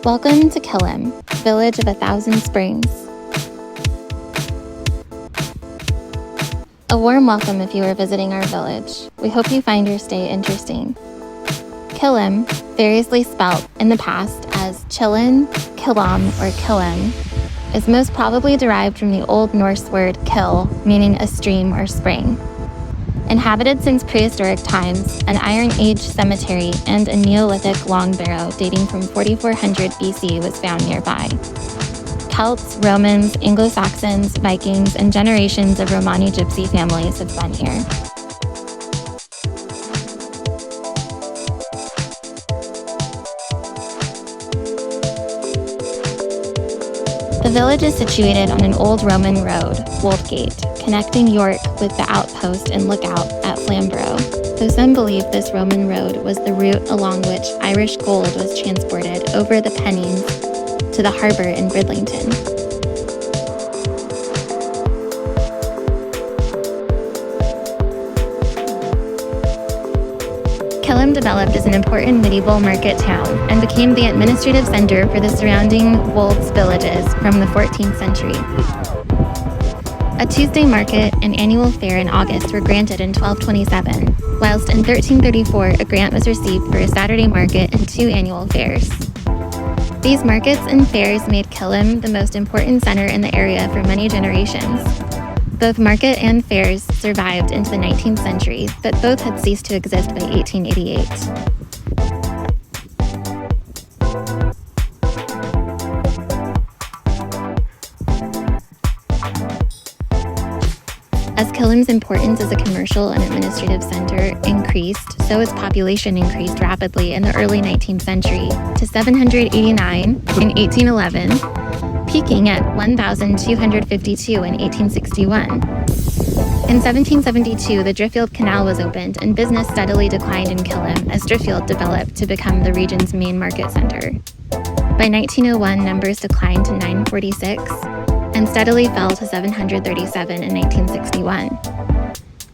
Welcome to Kelham, village of 1,000 springs. A warm welcome if you are visiting our village. We hope you find your stay interesting. Kelham, variously spelt in the past as Chillin, Kelham, or Kelham, is most probably derived from the Old Norse word kill, meaning a stream or spring. Inhabited since prehistoric times, an Iron Age cemetery and a Neolithic long barrow dating from 4400 BC was found nearby. Celts, Romans, Anglo-Saxons, Vikings, and generations of Romani gypsy families have been here. The village is situated on an old Roman road, Woldgate, connecting York with the outpost and lookout at Flamborough, though some believe this Roman road was the route along which Irish gold was transported over the Pennines to the harbor in Bridlington. Kelham developed as an important medieval market town and became the administrative center for the surrounding Wolds villages from the 14th century. A Tuesday market and annual fair in August were granted in 1227, whilst in 1334 a grant was received for a Saturday market and 2 annual fairs. These markets and fairs made Kelham the most important center in the area for many generations. Both market and fairs survived into the 19th century, but both had ceased to exist by 1888. As Kelham's importance as a commercial and administrative center increased, so its population increased rapidly in the early 19th century to 789 in 1811, peaking at 1,252 in 1861. In 1772, the Driffield Canal was opened and business steadily declined in Kelham as Driffield developed to become the region's main market center. By 1901, numbers declined to 946 and steadily fell to 737 in 1961.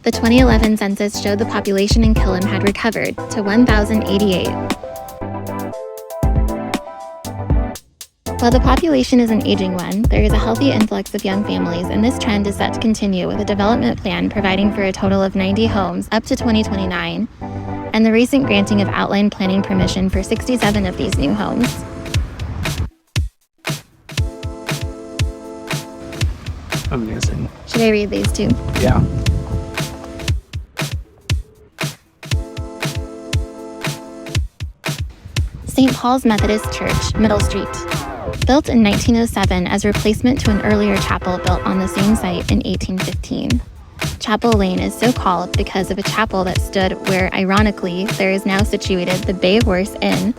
The 2011 census showed the population in Kelham had recovered to 1,088. While the population is an aging one, there is a healthy influx of young families, and this trend is set to continue with a development plan providing for a total of 90 homes up to 2029, and the recent granting of outline planning permission for 67 of these new homes. Amazing. Should I read these too? Yeah. St. Paul's Methodist Church, Middle Street. Built in 1907 as replacement to an earlier chapel built on the same site in 1815. Chapel Lane is so called because of a chapel that stood where, ironically, there is now situated the Bay Horse Inn.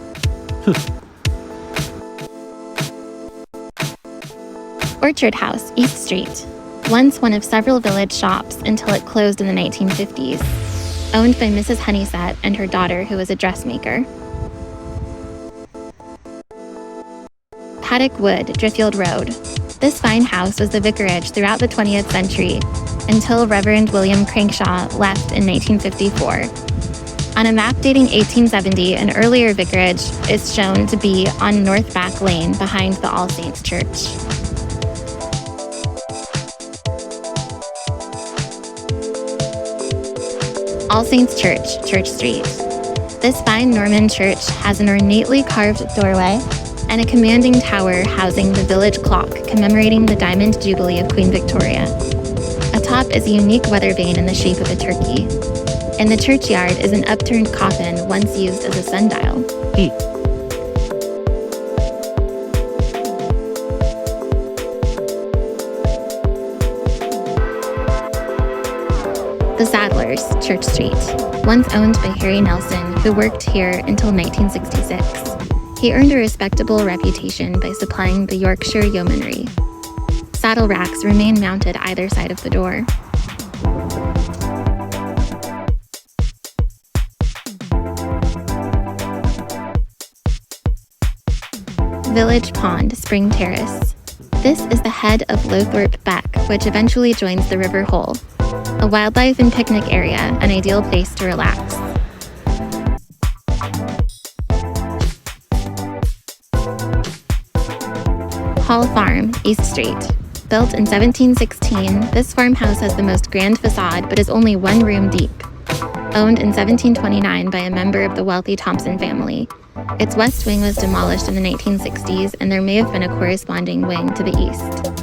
Orchard House, East Street. Once one of several village shops until it closed in the 1950s. Owned by Mrs. Honeysett and her daughter, who was a dressmaker. Paddock Wood, Driffield Road. This fine house was the vicarage throughout the 20th century until Reverend William Crankshaw left in 1954. On a map dating 1870, an earlier vicarage is shown to be on North Back Lane behind the All Saints Church. All Saints Church, Church Street. This fine Norman church has an ornately carved doorway and a commanding tower housing the village clock commemorating the Diamond Jubilee of Queen Victoria. Atop is a unique weather vane in the shape of a turkey. In the churchyard is an upturned coffin once used as a sundial. The Saddlers, Church Street, once owned by Harry Nelson, who worked here until 1966. He earned a respectable reputation by supplying the Yorkshire yeomanry. Saddle racks remain mounted either side of the door. Village Pond, Spring Terrace. This is the head of Lowthorpe Beck, which eventually joins the River Hole. A wildlife and picnic area, an ideal place to relax. Hall Farm, East Street. Built in 1716, this farmhouse has the most grand facade but is only one room deep. Owned in 1729 by a member of the wealthy Thompson family. Its west wing was demolished in the 1960s, and there may have been a corresponding wing to the east.